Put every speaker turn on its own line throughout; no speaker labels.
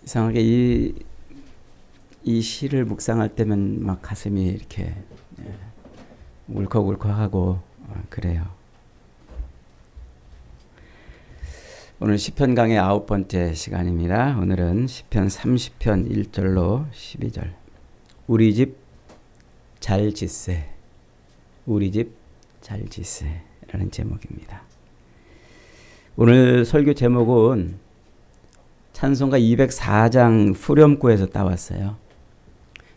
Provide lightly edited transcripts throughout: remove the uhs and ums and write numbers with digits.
이상하게 이 시를 묵상할 때면 막 가슴이 이렇게 울컥울컥하고 그래요. 오늘 시편 강의 9번째 시간입니다. 오늘은 시편 30편 1절로 12절. 우리 집 잘 짓세, 우리 집 잘 짓세 라는 제목입니다. 오늘 설교 제목은 찬송가 204장 후렴구에서 따왔어요.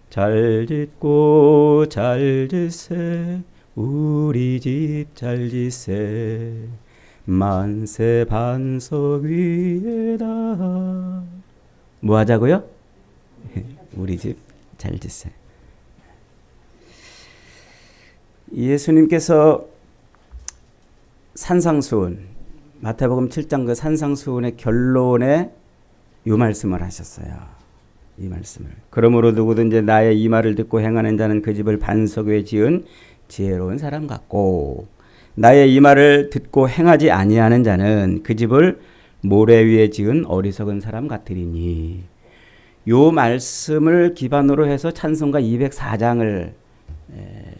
잘 짓고 잘 짓세, 우리 집 잘 짓세, 만세 반석 위에다. 뭐 하자고요? 우리 집 잘 짓세. 예수님께서 산상수훈, 마태복음 7장 그 산상수훈의 결론에 이 말씀을 하셨어요. 이 말씀을. 그러므로 누구든지 나의 이 말을 듣고 행하는 자는 그 집을 반석 위에 지은 지혜로운 사람 같고, 나의 이 말을 듣고 행하지 아니하는 자는 그 집을 모래 위에 지은 어리석은 사람 같으리니. 요 말씀을 기반으로 해서 찬송가 204장을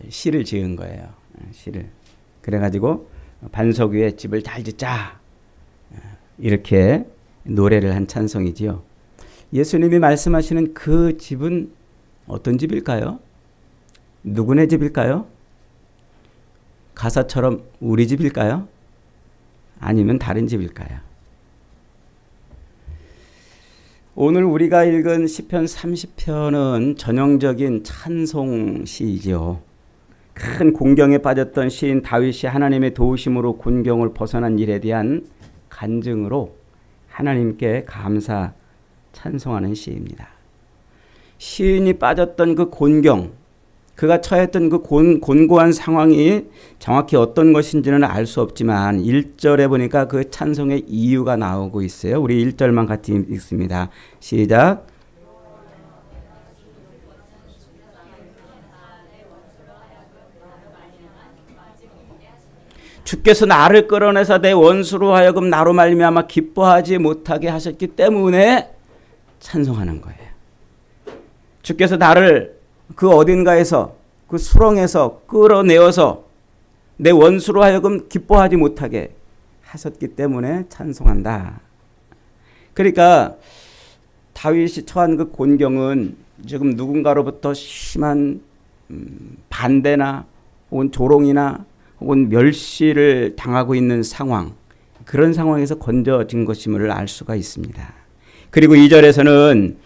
시를 지은 거예요. 시를. 그래가지고 반석 위에 집을 잘 짓자, 이렇게 노래를 한 찬송이지요. 예수님이 말씀하시는 그 집은 어떤 집일까요? 누구네 집일까요? 가사처럼 우리 집일까요? 아니면 다른 집일까요? 오늘 우리가 읽은 시편 30편은 전형적인 찬송시이죠. 큰 곤경에 빠졌던 시인 다윗이 하나님의 도우심으로 곤경을 벗어난 일에 대한 간증으로 하나님께 감사 찬송하는 시입니다. 시인이 빠졌던 그 곤경, 그가 처했던 그 곤고한 상황이 정확히 어떤 것인지는 알 수 없지만 1절에 보니까 그 찬송의 이유가 나오고 있어요. 우리 1절만 같이 읽습니다. 시작. 주께서 나를 끌어내서 내 원수로 하여금 나로 말미암아 기뻐하지 못하게 하셨기 때문에 찬송하는 거예요. 주께서 나를 그 어딘가에서, 그 수렁에서 끌어내어서 내 원수로 하여금 기뻐하지 못하게 하셨기 때문에 찬송한다. 그러니까 다윗이 처한 그 곤경은 지금 누군가로부터 심한 반대나 혹은 조롱이나 혹은 멸시를 당하고 있는 상황, 그런 상황에서 건져진 것임을 알 수가 있습니다. 그리고 2절에서는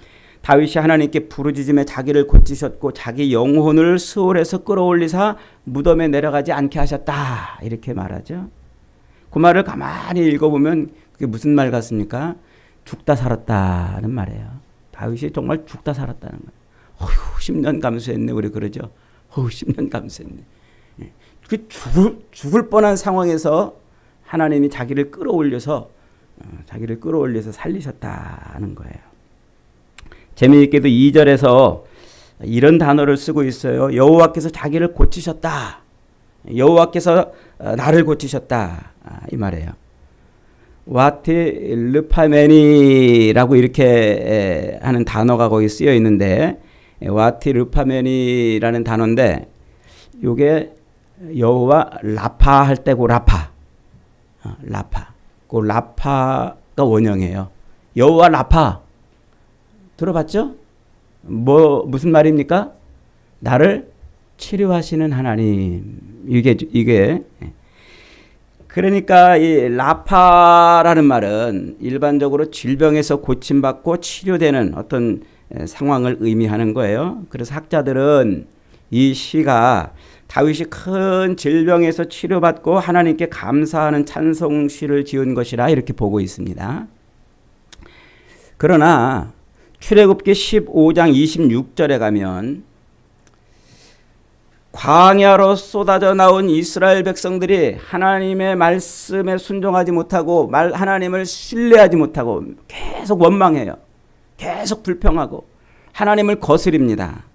다윗이 하나님께 부르짖음에 자기를 고치셨고 자기 영혼을 스올에서 끌어올리사 무덤에 내려가지 않게 하셨다, 이렇게 말하죠. 그 말을 가만히 읽어보면 그게 무슨 말 같습니까? 죽다 살았다는 말이에요. 다윗이 정말 죽다 살았다는 거예요. 어휴, 10년 감수했네, 우리 그러죠. 어휴, 10년 감수했네. 그 죽을 뻔한 상황에서 하나님이 자기를 끌어올려서 살리셨다는 거예요. 재미있게도 2절에서 이런 단어를 쓰고 있어요. 여호와께서 자기를 고치셨다. 여호와께서 나를 고치셨다, 이 말이에요. 와티 르파메니라고 이렇게 하는 단어가 거기 쓰여 있는데, 와티 르파메니라는 단어인데 이게 여호와 라파 할 때고, 라파. 그 라파가 원형이에요. 여호와 라파 들어봤죠? 무슨 말입니까? 나를 치료하시는 하나님. 이게 그러니까 이 라파라는 말은 일반적으로 질병에서 고침받고 치료되는 어떤 상황을 의미하는 거예요. 그래서 학자들은 이 시가 다윗이 큰 질병에서 치료받고 하나님께 감사하는 찬송시를 지은 것이라 이렇게 보고 있습니다. 그러나 출애굽기 15장 26절에 가면 광야로 쏟아져 나온 이스라엘 백성들이 하나님의 말씀에 순종하지 못하고 하나님을 신뢰하지 못하고 계속 원망해요. 계속 불평하고 하나님을 거스립니다.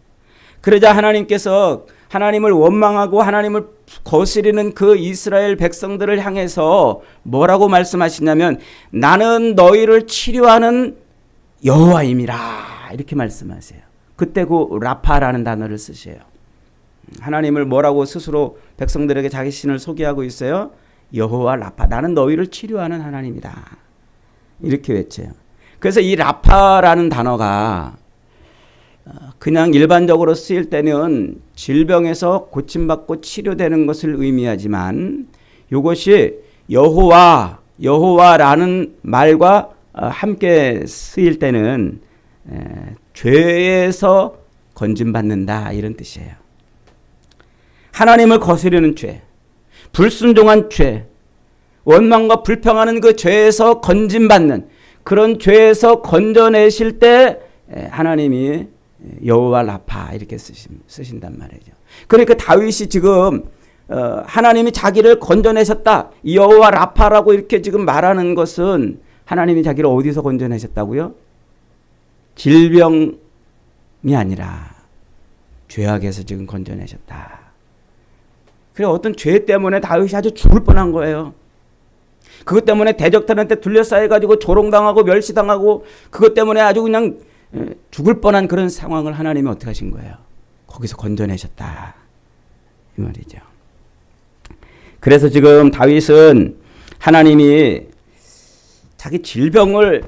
그러자 하나님께서 하나님을 원망하고 하나님을 거스리는 그 이스라엘 백성들을 향해서 뭐라고 말씀하시냐면, 나는 너희를 치료하는 여호와임이라 이렇게 말씀하세요. 그때 그 라파라는 단어를 쓰세요. 하나님을 뭐라고 스스로 백성들에게 자기 신을 소개하고 있어요? 여호와 라파, 나는 너희를 치료하는 하나님이다. 이렇게 외쳐요. 그래서 이 라파라는 단어가 그냥 일반적으로 쓰일 때는 질병에서 고침받고 치료되는 것을 의미하지만 이것이 여호와라는 말과 함께 쓰일 때는 죄에서 건짐받는다 이런 뜻이에요. 하나님을 거스르는 죄, 불순종한 죄, 원망과 불평하는 그 죄에서 건짐받는 그런 죄에서 건져내실 때 하나님이 여호와 라파 이렇게 쓰신단 말이죠. 그러니까 다윗이 지금 하나님이 자기를 건져내셨다, 여호와 라파라고 이렇게 지금 말하는 것은 하나님이 자기를 어디서 건져내셨다고요? 질병이 아니라 죄악에서 지금 건져내셨다. 그래, 어떤 죄 때문에 다윗이 아주 죽을 뻔한 거예요. 그것 때문에 대적들한테 둘러싸여가지고 조롱당하고 멸시당하고 그것 때문에 아주 그냥 죽을 뻔한 그런 상황을 하나님이 어떻게 하신 거예요? 거기서 건져내셨다 이 말이죠. 그래서 지금 다윗은 하나님이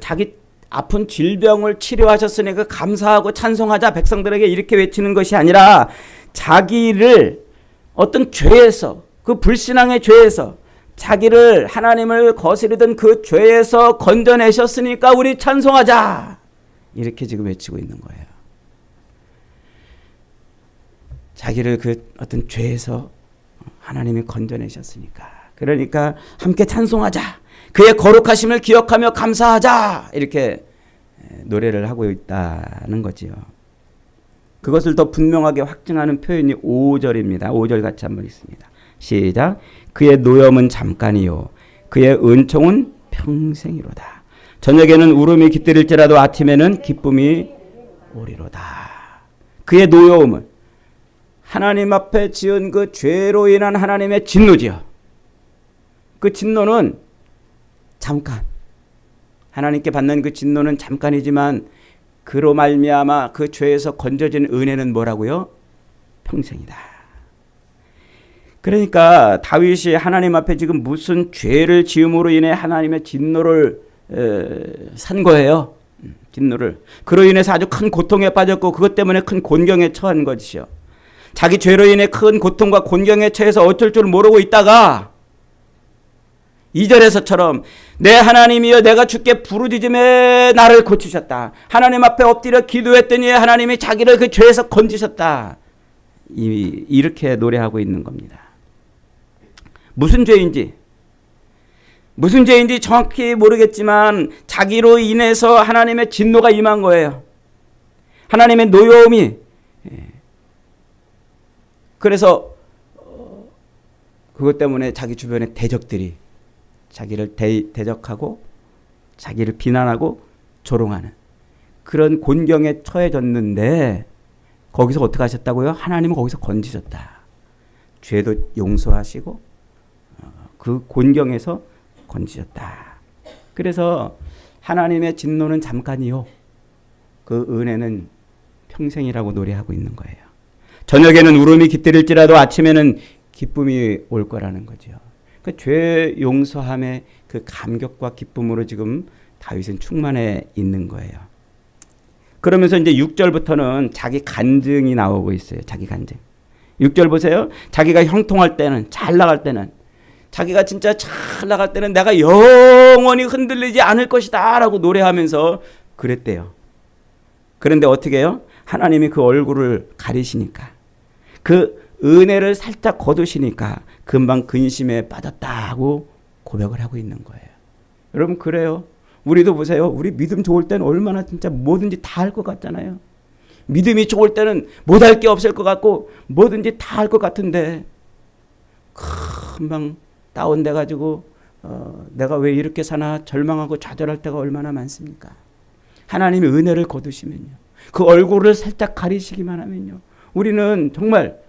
자기 아픈 질병을 치료하셨으니까 감사하고 찬송하자 백성들에게 이렇게 외치는 것이 아니라 자기를 어떤 죄에서, 그 불신앙의 죄에서, 자기를 하나님을 거스르던 그 죄에서 건져내셨으니까 우리 찬송하자 이렇게 지금 외치고 있는 거예요. 자기를 그 어떤 죄에서 하나님이 건져내셨으니까, 그러니까 함께 찬송하자, 그의 거룩하심을 기억하며 감사하자 이렇게 노래를 하고 있다는 거지요. 그것을 더 분명하게 확증하는 표현이 5절입니다. 5절 같이 한번 읽습니다. 시작. 그의 노염은 잠깐이요 그의 은총은 평생이로다. 저녁에는 울음이 깃들일지라도 아침에는 기쁨이 오리로다. 그의 노여움은 하나님 앞에 지은 그 죄로 인한 하나님의 진노지요. 그 진노는 잠깐, 하나님께 받는 그 진노는 잠깐이지만 그로 말미암아 그 죄에서 건져진 은혜는 뭐라고요? 평생이다. 그러니까 다윗이 하나님 앞에 지금 무슨 죄를 지음으로 인해 하나님의 진노를 산 거예요. 진노를. 그로 인해서 아주 큰 고통에 빠졌고 그것 때문에 큰 곤경에 처한 것이죠. 자기 죄로 인해 큰 고통과 곤경에 처해서 어쩔 줄 모르고 있다가 2절에서처럼 내 하나님이여 내가 주께 부르짖음에 나를 고치셨다. 하나님 앞에 엎드려 기도했더니 하나님이 자기를 그 죄에서 건지셨다. 이렇게 노래하고 있는 겁니다. 무슨 죄인지 정확히 모르겠지만 자기로 인해서 하나님의 진노가 임한 거예요. 하나님의 노여움이. 그래서 그것 때문에 자기 주변의 대적들이 자기를 대적하고 자기를 비난하고 조롱하는 그런 곤경에 처해졌는데 거기서 어떻게 하셨다고요? 하나님은 거기서 건지셨다. 죄도 용서하시고 그 곤경에서 건지셨다. 그래서 하나님의 진노는 잠깐이요 그 은혜는 평생이라고 노래하고 있는 거예요. 저녁에는 울음이 깃들일지라도 아침에는 기쁨이 올 거라는 거죠. 그 죄 용서함의 그 감격과 기쁨으로 지금 다윗은 충만해 있는 거예요. 그러면서 이제 6절부터는 자기 간증이 나오고 있어요. 자기 간증. 6절 보세요. 자기가 형통할 때는, 잘 나갈 때는, 자기가 진짜 잘 나갈 때는 내가 영원히 흔들리지 않을 것이다 라고 노래하면서 그랬대요. 그런데 어떻게 해요? 하나님이 그 얼굴을 가리시니까, 그 은혜를 살짝 거두시니까 금방 근심에 빠졌다고 고백을 하고 있는 거예요. 여러분 그래요. 우리도 보세요. 우리 믿음 좋을 때는 얼마나 진짜 뭐든지 다 할 것 같잖아요. 믿음이 좋을 때는 못할 게 없을 것 같고 뭐든지 다 할 것 같은데 금방 다운돼 가지고 내가 왜 이렇게 사나 절망하고 좌절할 때가 얼마나 많습니까? 하나님이 은혜를 거두시면요, 그 얼굴을 살짝 가리시기만 하면요, 우리는 정말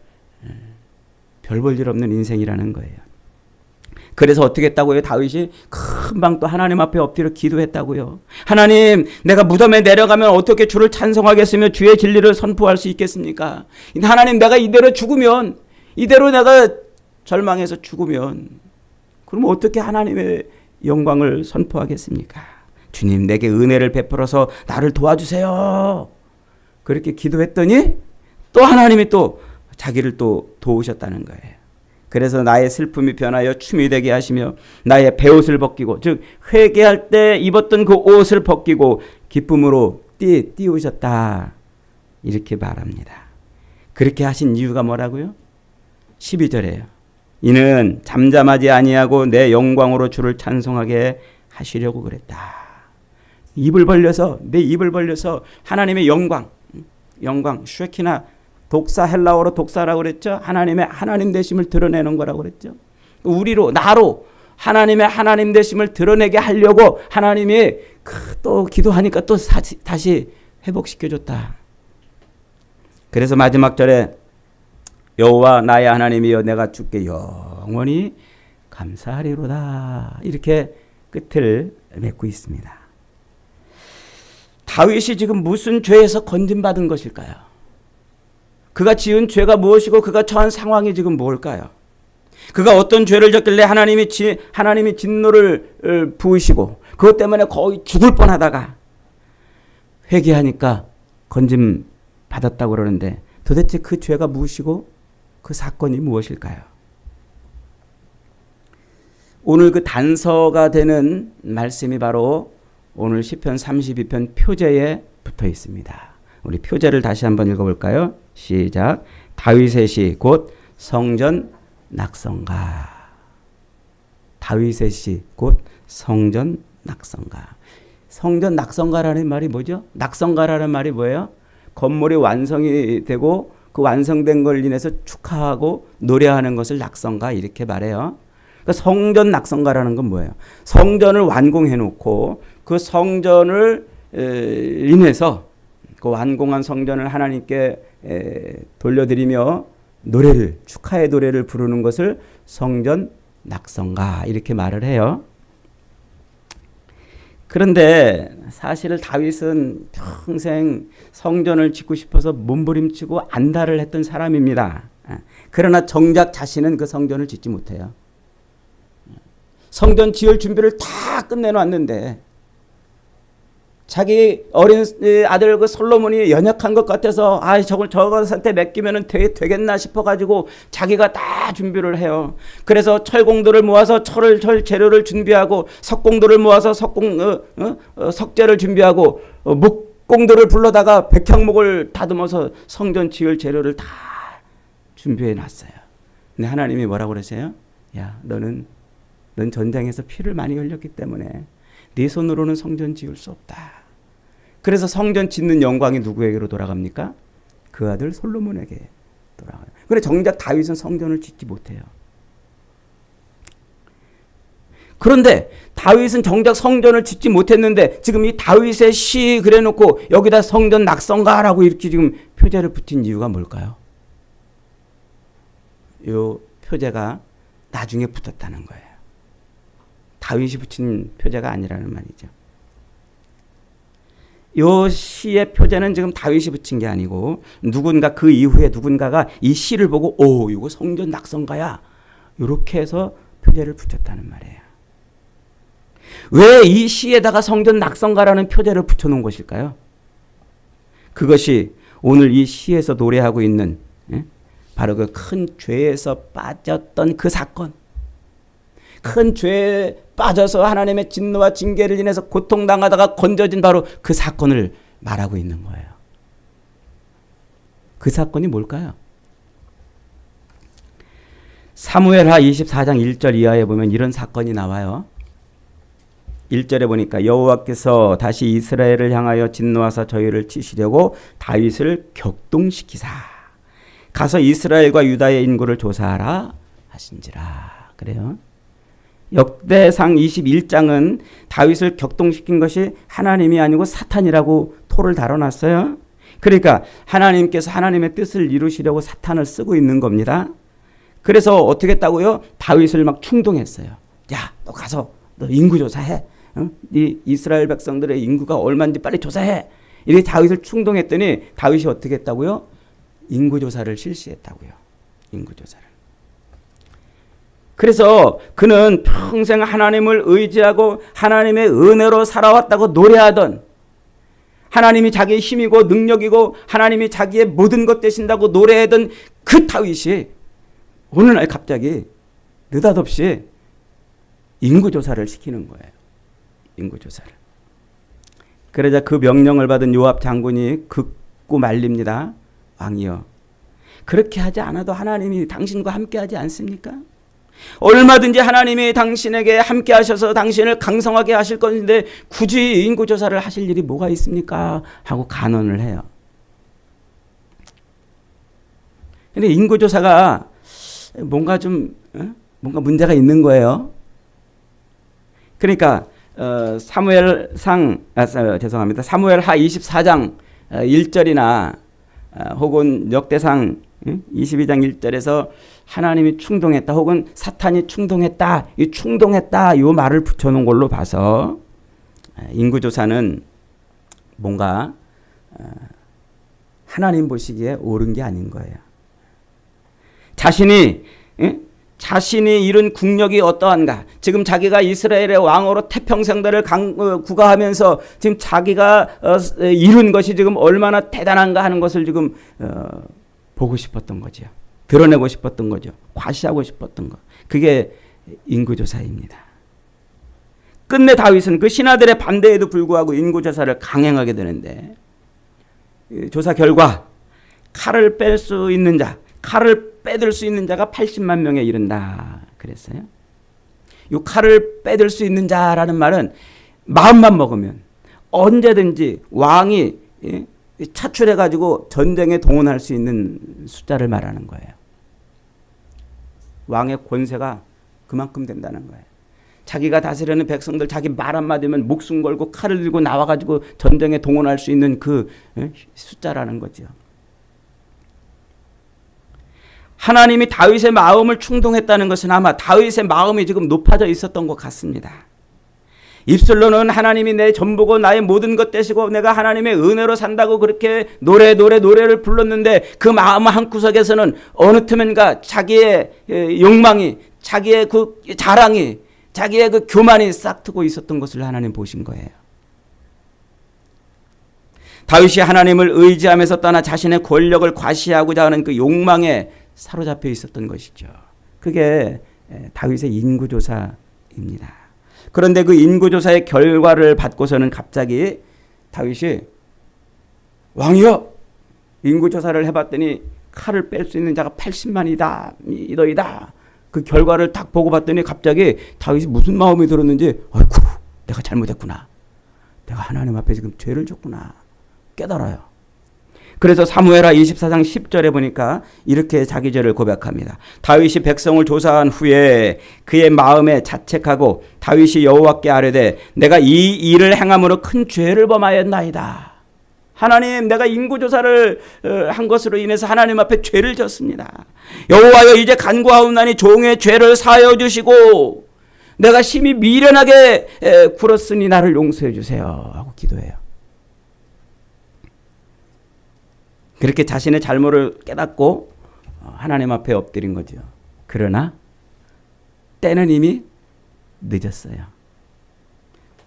별 볼 일 없는 인생이라는 거예요. 그래서 어떻게 했다고요? 다윗이 금방 또 하나님 앞에 엎드려 기도했다고요. 하나님, 내가 무덤에 내려가면 어떻게 주를 찬송하겠으며 주의 진리를 선포할 수 있겠습니까? 하나님, 내가 이대로 죽으면, 이대로 내가 절망해서 죽으면 그럼 어떻게 하나님의 영광을 선포하겠습니까? 주님, 내게 은혜를 베풀어서 나를 도와주세요. 그렇게 기도했더니 또 하나님이 또 자기를 또 도우셨다는 거예요. 그래서 나의 슬픔이 변하여 춤이 되게 하시며 나의 베옷을 벗기고, 즉 회개할 때 입었던 그 옷을 벗기고 기쁨으로 띄우셨다. 이렇게 말합니다. 그렇게 하신 이유가 뭐라고요? 12절에요. 이는 잠잠하지 아니하고 내 영광으로 주를 찬송하게 하시려고 그랬다. 입을 벌려서, 내 입을 벌려서 하나님의 영광, 쉐키나, 독사, 헬라어로 독사라고 그랬죠. 하나님의 하나님 되심을 드러내는 거라고 그랬죠. 우리로, 나로 하나님의 하나님 되심을 드러내게 하려고 하나님이 또 기도하니까 또 다시 회복시켜줬다. 그래서 마지막 절에 여호와 나의 하나님이여 내가 주께 영원히 감사하리로다. 이렇게 끝을 맺고 있습니다. 다윗이 지금 무슨 죄에서 건진받은 것일까요? 그가 지은 죄가 무엇이고 그가 처한 상황이 지금 뭘까요? 그가 어떤 죄를 졌길래 하나님이 진노를 부으시고 그것 때문에 거의 죽을 뻔하다가 회개하니까 건짐 받았다고 그러는데 도대체 그 죄가 무엇이고 그 사건이 무엇일까요? 오늘 그 단서가 되는 말씀이 바로 오늘 시편 32편 표제에 붙어 있습니다. 우리 표제를 다시 한번 읽어볼까요? 시작. 다윗의 시 곧 성전 낙성가. 다윗의 시 곧 성전 낙성가. 성전 낙성가라는 말이 뭐죠? 낙성가라는 말이 뭐예요? 건물이 완성이 되고 그 완성된 걸 인해서 축하하고 노래하는 것을 낙성가 이렇게 말해요. 그러니까 성전 낙성가라는 건 뭐예요? 성전을 완공해 놓고 그 성전을 인해서 그 완공한 성전을 하나님께 돌려드리며 노래를, 축하의 노래를 부르는 것을 성전 낙성가 이렇게 말을 해요. 그런데 사실 다윗은 평생 성전을 짓고 싶어서 몸부림치고 안달을 했던 사람입니다. 그러나 정작 자신은 그 성전을 짓지 못해요. 성전 지을 준비를 다 끝내놨는데 자기 어린 아들 그 솔로몬이 연약한 것 같아서 저것한테 맡기면 되겠나 싶어가지고 자기가 다 준비를 해요. 그래서 철공도를 모아서 철 재료를 준비하고 석공도를 모아서 석재를 준비하고 목공도를 불러다가 백향목을 다듬어서 성전 지을 재료를 다 준비해 놨어요. 근데 하나님이 뭐라고 그러세요? 야, 넌 전쟁에서 피를 많이 흘렸기 때문에 네 손으로는 성전 지을 수 없다. 그래서 성전 짓는 영광이 누구에게로 돌아갑니까? 그 아들 솔로몬에게 돌아가요. 그런데 정작 다윗은 성전을 짓지 못해요. 그런데 다윗은 정작 성전을 짓지 못했는데 지금 이 다윗의 시 그래놓고 여기다 성전 낙성가라고 이렇게 지금 표제를 붙인 이유가 뭘까요? 이 표제가 나중에 붙었다는 거예요. 다윗이 붙인 표제가 아니라는 말이죠. 이 시의 표제는 지금 다윗이 붙인 게 아니고 누군가 그 이후에 누군가가 이 시를 보고 이거 성전 낙성가야 이렇게 해서 표제를 붙였다는 말이에요. 왜 이 시에다가 성전 낙성가라는 표제를 붙여놓은 것일까요? 그것이 오늘 이 시에서 노래하고 있는 바로 그 큰 죄에서 빠졌던 그 사건, 큰 죄에 빠져서 하나님의 진노와 징계를 인해서 고통당하다가 건져진 바로 그 사건을 말하고 있는 거예요. 그 사건이 뭘까요? 사무엘하 24장 1절 이하에 보면 이런 사건이 나와요. 1절에 보니까 여호와께서 다시 이스라엘을 향하여 진노하사 저희를 치시려고 다윗을 격동시키사 가서 이스라엘과 유다의 인구를 조사하라 하신지라. 그래요. 역대상 21장은 다윗을 격동시킨 것이 하나님이 아니고 사탄이라고 토를 달아놨어요. 그러니까 하나님께서 하나님의 뜻을 이루시려고 사탄을 쓰고 있는 겁니다. 그래서 어떻게 했다고요? 다윗을 막 충동했어요. 야, 너 가서 너 인구 조사해. 응? 네 이스라엘 백성들의 인구가 얼마인지 빨리 조사해. 이렇게 다윗을 충동했더니 다윗이 어떻게 했다고요? 인구 조사를 실시했다고요. 인구 조사를. 그래서 그는 평생 하나님을 의지하고 하나님의 은혜로 살아왔다고 노래하던, 하나님이 자기의 힘이고 능력이고 하나님이 자기의 모든 것 되신다고 노래하던 그 다윗이 어느 날 갑자기 느닷없이 인구조사를 시키는 거예요. 인구조사를. 그러자 그 명령을 받은 요압 장군이 긋고 말립니다. 왕이여, 그렇게 하지 않아도 하나님이 당신과 함께하지 않습니까? 얼마든지 하나님이 당신에게 함께 하셔서 당신을 강성하게 하실 것인데 굳이 인구조사를 하실 일이 뭐가 있습니까? 하고 간언을 해요. 근데 인구조사가 뭔가 문제가 있는 거예요. 그러니까 사무엘하 24장 1절이나 혹은 역대상 22장 1절에서 하나님이 충동했다 혹은 사탄이 충동했다, 이 충동했다 이 말을 붙여놓은 걸로 봐서 인구조사는 뭔가 하나님 보시기에 옳은 게 아닌 거예요. 자신이 이룬 국력이 어떠한가, 지금 자기가 이스라엘의 왕으로 태평생들을 구가하면서 지금 자기가 이룬 것이 지금 얼마나 대단한가 하는 것을 지금 보고 싶었던 거죠. 드러내고 싶었던 거죠. 과시하고 싶었던 것. 그게 인구조사입니다. 끝내 다윗은 그 신하들의 반대에도 불구하고 인구조사를 강행하게 되는데, 조사 결과 칼을 뺄 수 있는 자, 칼을 빼들 수 있는 자가 80만 명에 이른다 그랬어요. 이 칼을 빼들 수 있는 자라는 말은 마음만 먹으면 언제든지 왕이 차출해가지고 전쟁에 동원할 수 있는 숫자를 말하는 거예요. 왕의 권세가 그만큼 된다는 거예요. 자기가 다스리는 백성들 자기 말 한마디면 목숨 걸고 칼을 들고 나와가지고 전쟁에 동원할 수 있는 그 숫자라는 거죠. 하나님이 다윗의 마음을 충동했다는 것은 아마 다윗의 마음이 지금 높아져 있었던 것 같습니다. 입술로는 하나님이 내 전부고 나의 모든 것 되시고 내가 하나님의 은혜로 산다고 그렇게 노래를 불렀는데 그 마음 한구석에서는 어느 틈엔가 자기의 욕망이, 자기의 그 자랑이, 자기의 그 교만이 싹트고 있었던 것을 하나님 보신 거예요. 다윗이 하나님을 의지하면서 떠나 자신의 권력을 과시하고자 하는 그 욕망에 사로잡혀 있었던 것이죠. 그게 다윗의 인구조사입니다. 그런데 그 인구조사의 결과를 받고서는 갑자기 다윗이 왕이여, 인구조사를 해봤더니 칼을 뺄 수 있는 자가 80만이다. 그 결과를 딱 보고 봤더니 갑자기 다윗이 무슨 마음이 들었는지, 아이고 내가 잘못했구나. 내가 하나님 앞에 지금 죄를 졌구나. 깨달아요. 그래서 사무엘하 24장 10절에 보니까 이렇게 자기 죄를 고백합니다. 다윗이 백성을 조사한 후에 그의 마음에 자책하고 다윗이 여호와께 아뢰되 내가 이 일을 행함으로 큰 죄를 범하였나이다. 하나님, 내가 인구조사를 한 것으로 인해서 하나님 앞에 죄를 졌습니다. 여호와여, 이제 간구하옵나니 종의 죄를 사하여 주시고 내가 심히 미련하게 굴었으니 나를 용서해 주세요 하고 기도해요. 그렇게 자신의 잘못을 깨닫고 하나님 앞에 엎드린 거죠. 그러나 때는 이미 늦었어요.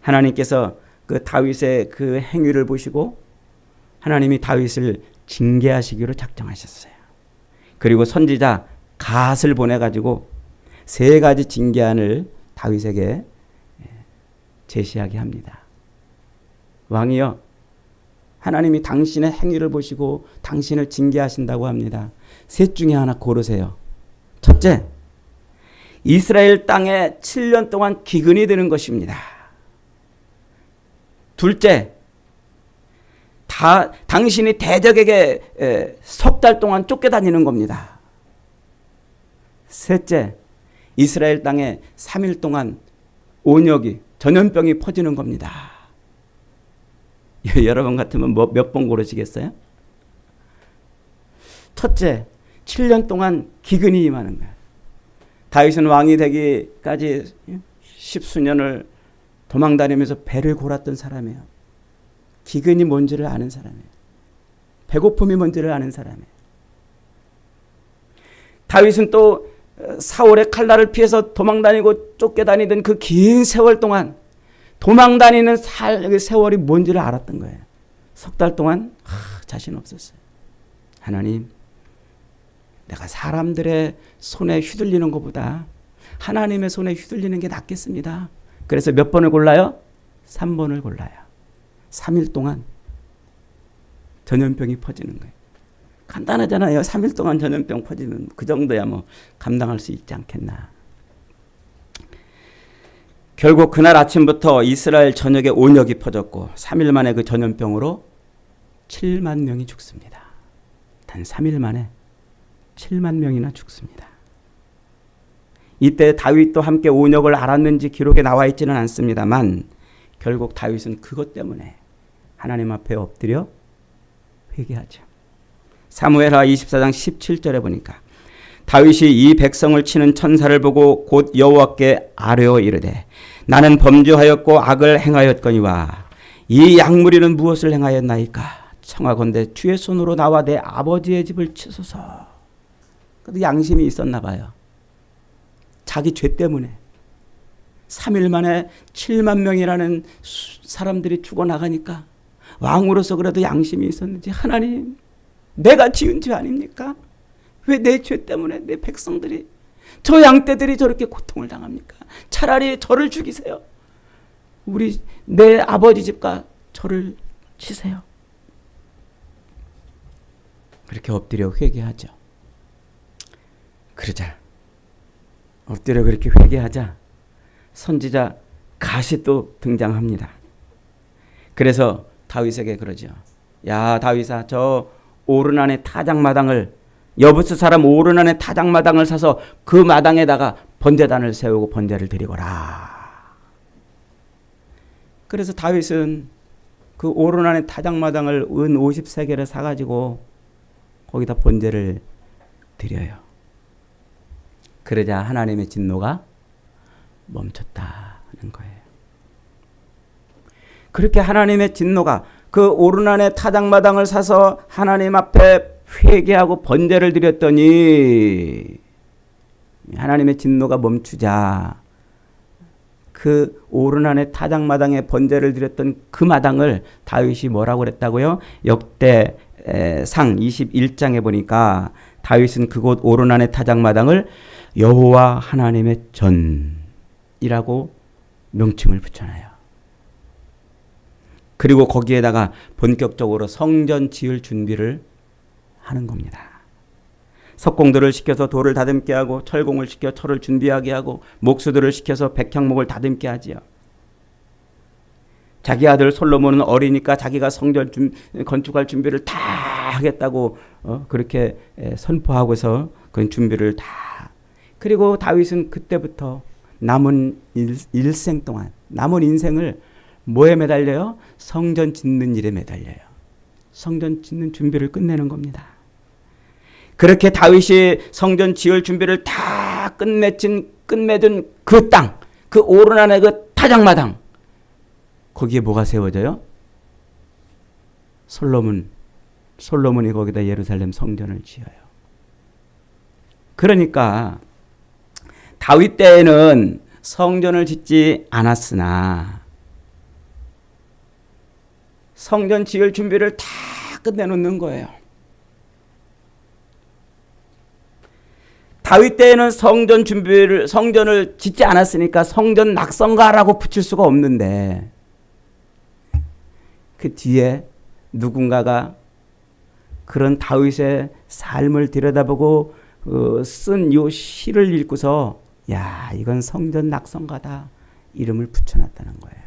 하나님께서 그 다윗의 그 행위를 보시고 하나님이 다윗을 징계하시기로 작정하셨어요. 그리고 선지자 갓을 보내가지고 3가지 징계안을 다윗에게 제시하게 합니다. 왕이여, 하나님이 당신의 행위를 보시고 당신을 징계하신다고 합니다. 셋 중에 하나 고르세요. 첫째, 이스라엘 땅에 7년 동안 기근이 드는 것입니다. 둘째, 당신이 대적에게 석 달 동안 쫓겨다니는 겁니다. 셋째, 이스라엘 땅에 3일 동안 온역이, 전염병이 퍼지는 겁니다. 여러분 같으면 몇 번 고르시겠어요? 첫째, 7년 동안 기근이 임하는 거예요. 다윗은 왕이 되기까지 십수년을 도망다니면서 배를 골았던 사람이에요. 기근이 뭔지를 아는 사람이에요. 배고픔이 뭔지를 아는 사람이에요. 다윗은 또 사울의 칼날을 피해서 도망다니고 쫓겨다니던 그 긴 세월 동안 도망다니는 세월이 뭔지를 알았던 거예요. 석 달 동안 자신 없었어요. 하나님, 내가 사람들의 손에 휘둘리는 것보다 하나님의 손에 휘둘리는 게 낫겠습니다. 그래서 몇 번을 골라요? 3번을 골라요. 3일 동안 전염병이 퍼지는 거예요. 간단하잖아요. 3일 동안 전염병 퍼지면 그 정도야 뭐 감당할 수 있지 않겠나. 결국 그날 아침부터 이스라엘 전역에 온역이 퍼졌고 3일 만에 그 전염병으로 7만 명이 죽습니다. 단 3일 만에 7만 명이나 죽습니다. 이때 다윗도 함께 온역을 앓았는지 기록에 나와 있지는 않습니다만 결국 다윗은 그것 때문에 하나님 앞에 엎드려 회개하죠. 사무엘하 24장 17절에 보니까 다윗이 이 백성을 치는 천사를 보고 곧 여호와께 아뢰어 이르되 나는 범죄하였고 악을 행하였거니와 이 양무리는 무엇을 행하였나이까 청하건대 주의 손으로 나와 내 아버지의 집을 치소서. 그래도 양심이 있었나 봐요. 자기 죄 때문에 3일 만에 7만 명이라는 사람들이 죽어나가니까 왕으로서 그래도 양심이 있었는지 하나님, 내가 지은 죄 아닙니까? 왜 내 죄 때문에 내 백성들이, 저 양떼들이 저렇게 고통을 당합니까? 차라리 저를 죽이세요. 내 아버지 집과 저를 치세요. 그렇게 엎드려 회개하죠. 그러자 엎드려 그렇게 회개하자 선지자 갓이 또 등장합니다. 그래서 다윗에게 그러죠. 야 다윗아, 저 오르난의 타작마당을, 여부스 사람 오르난의 타작마당을 사서 그 마당에다가 번제단을 세우고 번제를 드리거라. 그래서 다윗은 그 오르난의 타작마당을 은 50세겔을 사가지고 거기다 번제를 드려요. 그러자 하나님의 진노가 멈췄다는 거예요. 그렇게 하나님의 진노가 그 오르난의 타작마당을 사서 하나님 앞에 회개하고 번제를 드렸더니 하나님의 진노가 멈추자 그 오르난의 타작마당에 번제를 드렸던 그 마당을 다윗이 뭐라고 그랬다고요? 역대상 21장에 보니까 다윗은 그곳 오르난의 타작마당을 여호와 하나님의 전이라고 명칭을 붙여놔요. 그리고 거기에다가 본격적으로 성전 지을 준비를 하는 겁니다. 석공들을 시켜서 돌을 다듬게 하고 철공을 시켜 철을 준비하게 하고 목수들을 시켜서 백향목을 다듬게 하지요. 자기 아들 솔로몬은 어리니까 자기가 성전 건축할 준비를 다 하겠다고 그렇게 선포하고서 그런 준비를 다. 그리고 다윗은 그때부터 남은 일생 동안 남은 인생을 뭐에 매달려요? 성전 짓는 일에 매달려요. 성전 짓는 준비를 끝내는 겁니다. 그렇게 다윗이 성전 지을 준비를 다 끝맺은 그 땅, 그 오르난의 그 타작마당, 거기에 뭐가 세워져요? 솔로몬이 거기다 예루살렘 성전을 지어요. 그러니까 다윗 때에는 성전을 짓지 않았으나 성전 지을 준비를 다 끝내놓는 거예요. 다윗 때에는 성전을 짓지 않았으니까 성전 낙성가라고 붙일 수가 없는데 그 뒤에 누군가가 그런 다윗의 삶을 들여다보고 쓴 요 시를 읽고서 야, 이건 성전 낙성가다 이름을 붙여놨다는 거예요.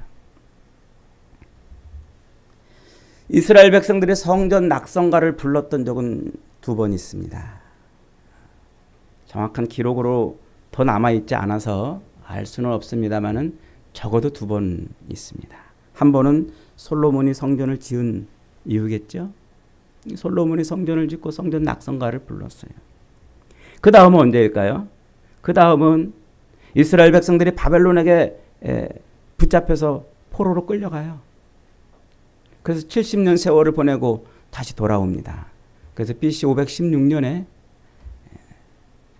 이스라엘 백성들이 성전 낙성가를 불렀던 적은 2번 있습니다. 정확한 기록으로 더 남아있지 않아서 알 수는 없습니다만은 적어도 2번 있습니다. 한 번은 솔로몬이 성전을 지은 이유겠죠. 솔로몬이 성전을 짓고 성전 낙성가를 불렀어요. 그 다음은 언제일까요? 그 다음은 이스라엘 백성들이 바벨론에게 붙잡혀서 포로로 끌려가요. 그래서 70년 세월을 보내고 다시 돌아옵니다. 그래서 BC 516년에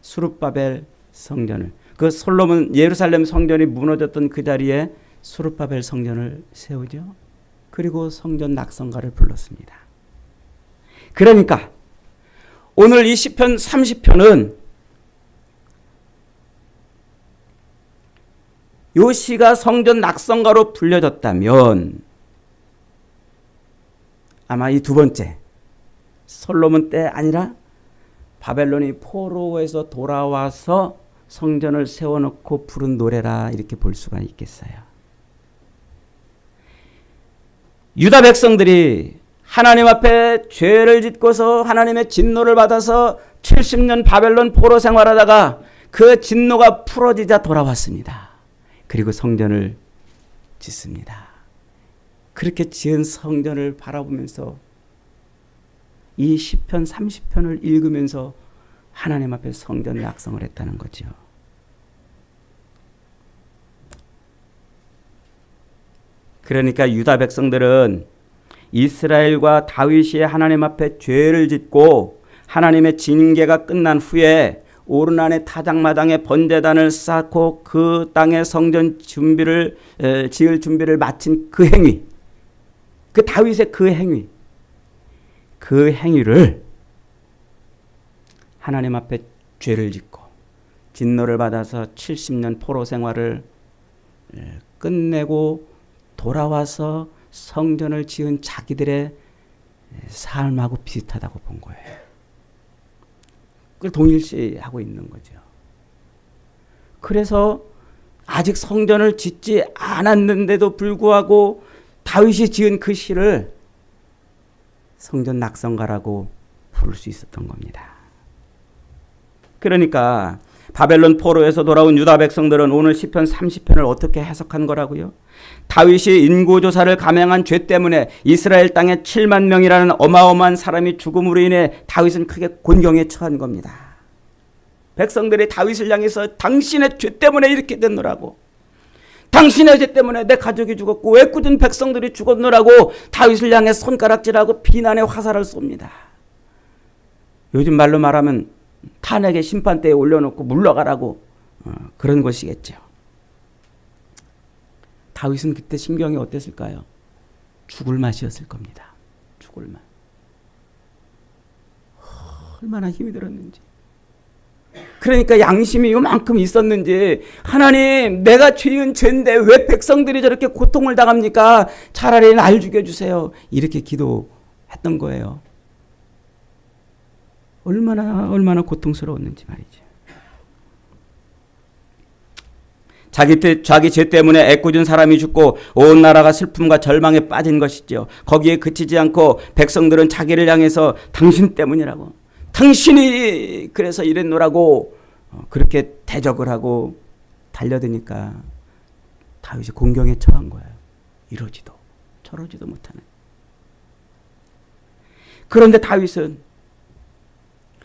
수룹바벨 성전을, 그 솔로몬 예루살렘 성전이 무너졌던 그 자리에 수룹바벨 성전을 세우죠. 그리고 성전 낙성가를 불렀습니다. 그러니까 오늘 이 시편 30편은 요 시가 성전 낙성가로 불려졌다면 아마 이 두 번째 솔로몬 때 아니라 바벨론이 포로에서 돌아와서 성전을 세워놓고 부른 노래라 이렇게 볼 수가 있겠어요. 유다 백성들이 하나님 앞에 죄를 짓고서 하나님의 진노를 받아서 70년 바벨론 포로 생활하다가 그 진노가 풀어지자 돌아왔습니다. 그리고 성전을 짓습니다. 그렇게 지은 성전을 바라보면서 이 시편 30편을 읽으면서 하나님 앞에 성전 낙성을 했다는 거죠. 그러니까 유다 백성들은 이스라엘과 다윗이 하나님 앞에 죄를 짓고 하나님의 징계가 끝난 후에 오르난의 타작마당에 번제단을 쌓고 그 땅에 성전 지을 준비를 마친 그 행위, 그 다윗의 그 행위를 하나님 앞에 죄를 짓고 진노를 받아서 70년 포로 생활을 끝내고 돌아와서 성전을 지은 자기들의 삶하고 비슷하다고 본 거예요. 그걸 동일시하고 있는 거죠. 그래서 아직 성전을 짓지 않았는데도 불구하고 다윗이 지은 그 시를 성전 낙성가라고 부를 수 있었던 겁니다. 그러니까 바벨론 포로에서 돌아온 유다 백성들은 오늘 시편 30편을 어떻게 해석한 거라고요? 다윗이 인구조사를 감행한 죄 때문에 이스라엘 땅에 7만 명이라는 어마어마한 사람이 죽음으로 인해 다윗은 크게 곤경에 처한 겁니다. 백성들이 다윗을 향해서 당신의 죄 때문에 이렇게 됐노라고, 당신의 죄 때문에 내 가족이 죽었고 애꿎은 백성들이 죽었노라고 다윗을 향해 손가락질하고 비난의 화살을 쏩니다. 요즘 말로 말하면 탄핵의 심판대에 올려놓고 물러가라고 그런 것이겠죠. 다윗은 그때 심경이 어땠을까요? 죽을 맛이었을 겁니다. 죽을 맛. 얼마나 힘이 들었는지. 그러니까 양심이 요만큼 있었는지, 하나님 내가 지은 죄인데 왜 백성들이 저렇게 고통을 당합니까? 차라리 날 죽여주세요. 이렇게 기도했던 거예요. 얼마나 고통스러웠는지 말이죠. 자기 죄 때문에 애꿎은 사람이 죽고 온 나라가 슬픔과 절망에 빠진 것이죠. 거기에 그치지 않고 백성들은 자기를 향해서 당신 때문이라고, 당신이 그래서 이랬노라고 그렇게 대적을 하고 달려드니까 다윗이 공경에 처한 거예요. 이러지도 저러지도 못하는. 그런데 다윗은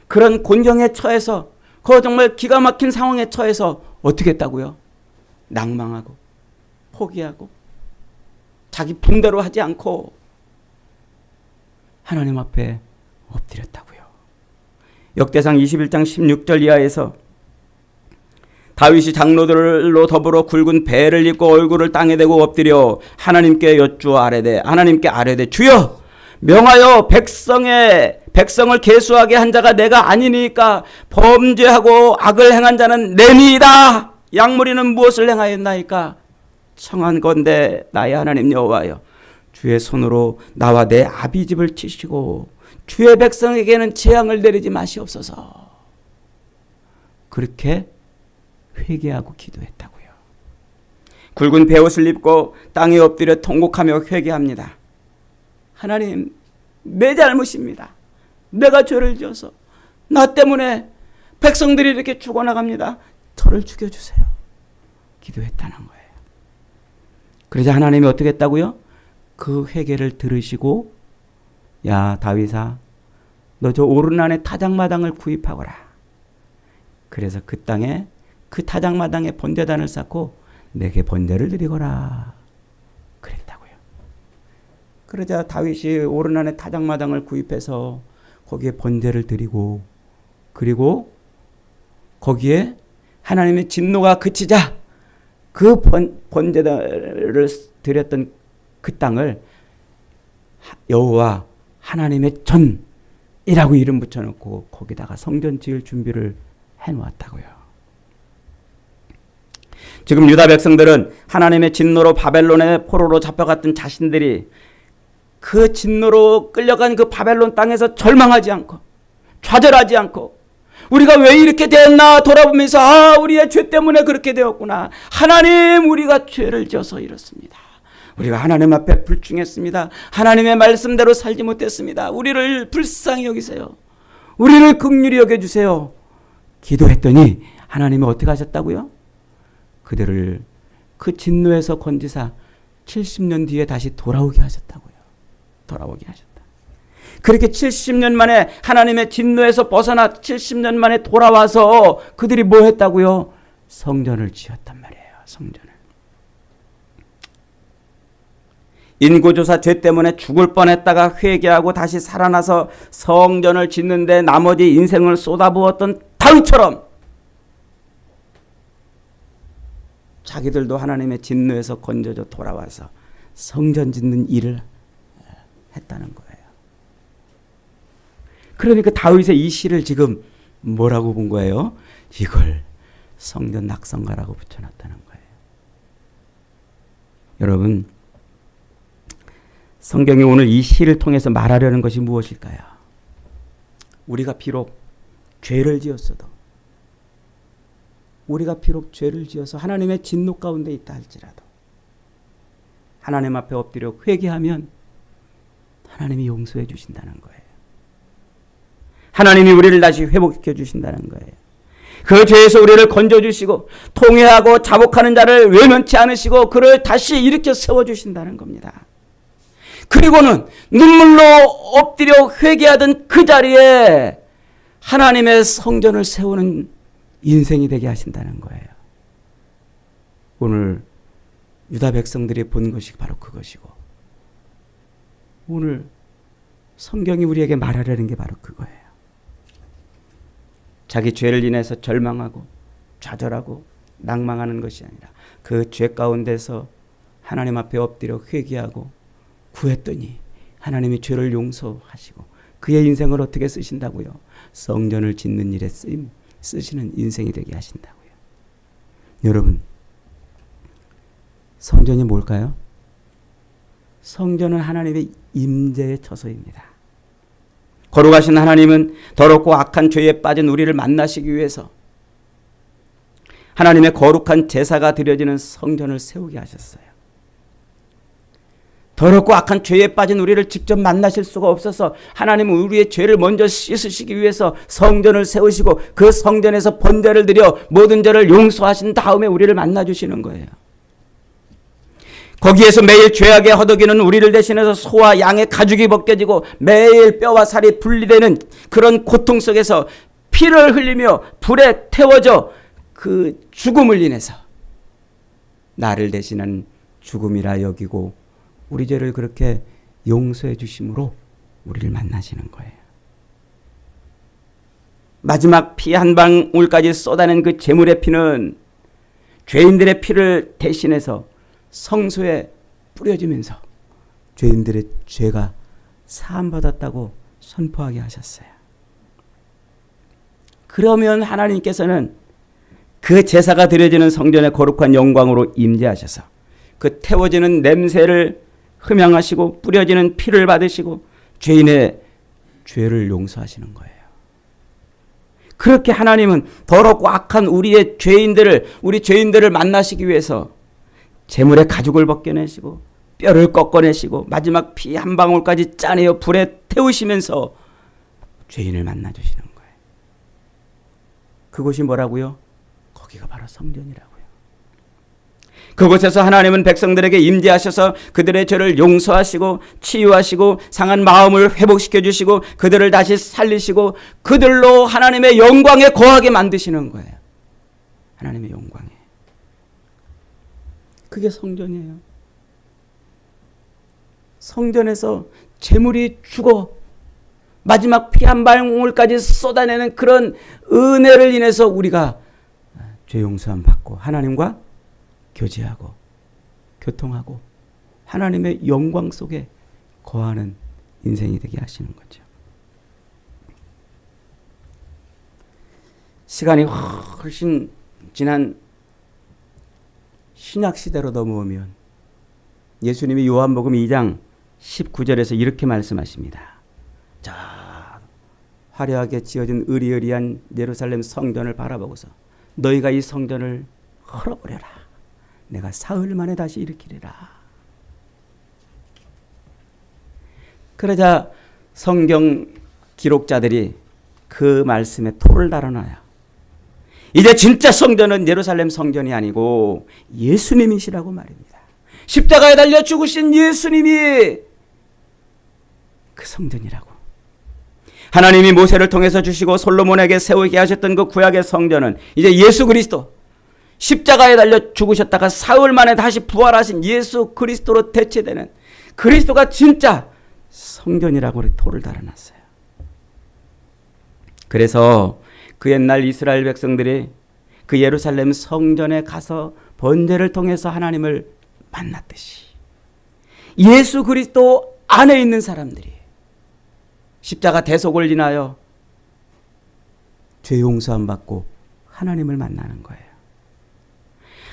그런 곤경에 처해서, 그 정말 기가 막힌 상황에 처해서 어떻게 했다고요? 낭망하고 포기하고 자기 분대로 하지 않고 하나님 앞에 엎드렸다고요. 역대상 21장 16절 이하에서 다윗이 장로들로 더불어 굵은 배를 입고 얼굴을 땅에 대고 엎드려 하나님께 여쭈어 아뢰되 주여 명하여 백성을 계수하게 한 자가 내가 아니니까 범죄하고 악을 행한 자는 내니이다. 양무리는 무엇을 행하였나이까? 청한건대 나의 하나님 여호와여, 주의 손으로 나와 내 아비집을 치시고 주의 백성에게는 재앙을 내리지 마시옵소서. 그렇게 회개하고 기도했다고요. 굵은 베옷을 입고 땅에 엎드려 통곡하며 회개합니다. 하나님, 내 잘못입니다. 내가 죄를 지어서 나 때문에 백성들이 이렇게 죽어나갑니다. 저를 죽여주세요. 기도했다는 거예요. 그러자 하나님이 어떻게 했다고요? 그 회개를 들으시고, 야 다윗아, 너 저 오르난의 타작마당을 구입하거라. 그래서 그 타작마당에 번제단을 쌓고 내게 번제를 드리거라 그랬다고요. 그러자 다윗이 오르난의 타작마당을 구입해서 거기에 번제를 드리고, 그리고 거기에 하나님의 진노가 그치자 그 번제를 드렸던 그 땅을 여호와 하나님의 전이라고 이름 붙여놓고 거기다가 성전 지을 준비를 해놓았다고요. 지금 유다 백성들은 하나님의 진노로 바벨론의 포로로 잡혀갔던 자신들이 그 진노로 끌려간 그 바벨론 땅에서 절망하지 않고 좌절하지 않고 우리가 왜 이렇게 되었나 돌아보면서 우리의 죄 때문에 그렇게 되었구나. 하나님, 우리가 죄를 지어서 이렇습니다. 우리가 하나님 앞에 불충했습니다. 하나님의 말씀대로 살지 못했습니다. 우리를 불쌍히 여기세요. 우리를 긍휼히 여겨주세요. 기도했더니 하나님이 어떻게 하셨다고요? 그들을 그 진노에서 건지사 70년 뒤에 다시 돌아오게 하셨다고요. 돌아오게 하셨다. 그렇게 70년 만에 하나님의 진노에서 벗어나 70년 만에 돌아와서 그들이 뭐 했다고요? 성전을 지었단 말이에요. 성전을. 인구조사 죄 때문에 죽을 뻔했다가 회개하고 다시 살아나서 성전을 짓는데 나머지 인생을 쏟아부었던 다윗처럼 자기들도 하나님의 진노에서 건져져 돌아와서 성전 짓는 일을 했다는 거예요. 그러니까 다윗의 이 시를 지금 뭐라고 본 거예요? 이걸 성전 낙성가라고 붙여놨다는 거예요. 여러분, 성경이 오늘 이 시를 통해서 말하려는 것이 무엇일까요? 우리가 비록 죄를 지었어도, 우리가 비록 죄를 지어서 하나님의 진노 가운데 있다 할지라도 하나님 앞에 엎드려 회개하면 하나님이 용서해 주신다는 거예요. 하나님이 우리를 다시 회복시켜 주신다는 거예요. 그 죄에서 우리를 건져주시고 통회하고 자복하는 자를 외면치 않으시고 그를 다시 일으켜 세워주신다는 겁니다. 그리고는 눈물로 엎드려 회개하던 그 자리에 하나님의 성전을 세우는 인생이 되게 하신다는 거예요. 오늘 유다 백성들이 본 것이 바로 그것이고 오늘 성경이 우리에게 말하려는 게 바로 그거예요. 자기 죄를 인해서 절망하고 좌절하고 낭망하는 것이 아니라 그 죄 가운데서 하나님 앞에 엎드려 회개하고 구했더니 하나님이 죄를 용서하시고 그의 인생을 어떻게 쓰신다고요? 성전을 짓는 일에 쓰시는 인생이 되게 하신다고요. 여러분, 성전이 뭘까요? 성전은 하나님의 임재의 처소입니다. 거룩하신 하나님은 더럽고 악한 죄에 빠진 우리를 만나시기 위해서 하나님의 거룩한 제사가 드려지는 성전을 세우게 하셨어요. 더럽고 악한 죄에 빠진 우리를 직접 만나실 수가 없어서 하나님은 우리의 죄를 먼저 씻으시기 위해서 성전을 세우시고 그 성전에서 번제를 드려 모든 죄를 용서하신 다음에 우리를 만나주시는 거예요. 거기에서 매일 죄악에 허덕이는 우리를 대신해서 소와 양의 가죽이 벗겨지고 매일 뼈와 살이 분리되는 그런 고통 속에서 피를 흘리며 불에 태워져 그 죽음을 인해서 나를 대신한 죽음이라 여기고 우리 죄를 그렇게 용서해 주심으로 우리를 만나시는 거예요. 마지막 피 한 방울까지 쏟아낸 그 제물의 피는 죄인들의 피를 대신해서 성소에 뿌려지면서 죄인들의 죄가 사함받았다고 선포하게 하셨어요. 그러면 하나님께서는 그 제사가 드려지는 성전의 거룩한 영광으로 임재하셔서 그 태워지는 냄새를 흠양하시고 뿌려지는 피를 받으시고 죄인의 죄를 용서하시는 거예요. 그렇게 하나님은 더럽고 악한 우리 죄인들을 만나시기 위해서 제물의 가죽을 벗겨내시고 뼈를 꺾어내시고 마지막 피 한 방울까지 짜내어 불에 태우시면서 죄인을 만나주시는 거예요. 그곳이 뭐라고요? 거기가 바로 성전이라고요. 그곳에서 하나님은 백성들에게 임재하셔서 그들의 죄를 용서하시고 치유하시고 상한 마음을 회복시켜 주시고 그들을 다시 살리시고 그들로 하나님의 영광에 거하게 만드시는 거예요. 하나님의 영광에. 그게 성전이에요. 성전에서 재물이 죽어 마지막 피 한 방울까지 쏟아내는 그런 은혜를 인해서 우리가 죄 용서함 받고 하나님과 교제하고 교통하고 하나님의 영광 속에 거하는 인생이 되게 하시는 거죠. 시간이 훨씬 지난 신약 시대로 넘어오면 예수님이 요한복음 2장 19절에서 이렇게 말씀하십니다. 자, 화려하게 지어진 으리으리한 예루살렘 성전을 바라보고서 너희가 이 성전을 헐어버려라. 내가 사흘 만에 다시 일으키리라. 그러자 성경 기록자들이 그 말씀에 토를 달아놔요. 이제 진짜 성전은 예루살렘 성전이 아니고 예수님이시라고 말입니다. 십자가에 달려 죽으신 예수님이 그 성전이라고. 하나님이 모세를 통해서 주시고 솔로몬에게 세우게 하셨던 그 구약의 성전은 이제 예수 그리스도, 십자가에 달려 죽으셨다가 사흘 만에 다시 부활하신 예수 그리스도로 대체되는 그리스도가 진짜 성전이라고 토를 달아놨어요. 그래서 그 옛날 이스라엘 백성들이 그 예루살렘 성전에 가서 번제를 통해서 하나님을 만났듯이 예수 그리스도 안에 있는 사람들이 십자가 대속을 인하여 죄 용서함 받고 하나님을 만나는 거예요.